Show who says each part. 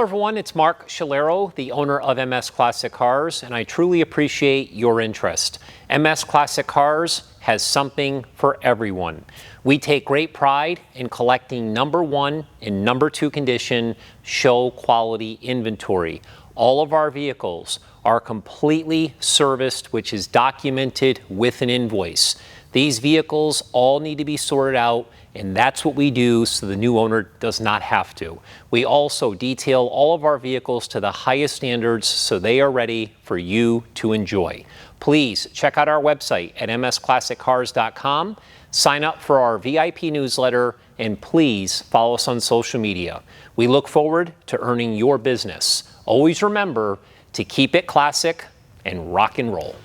Speaker 1: everyone, it's Mark Shalero, the owner of MS Classic Cars, and I truly appreciate your interest. MS Classic Cars has something for everyone. We take great pride in collecting number 1 and number 2 condition, show quality inventory. All of our vehicles are completely serviced, which is documented with an invoice. These vehicles all need to be sorted out, and that's what we do so the new owner does not have to. We also detail all of our vehicles to the highest standards so they are ready for you to enjoy. Please check out our website at msclassiccars.com, sign up for our VIP newsletter, and please follow us on social media. We look forward to earning your business. Always remember to keep it classic and rock and roll.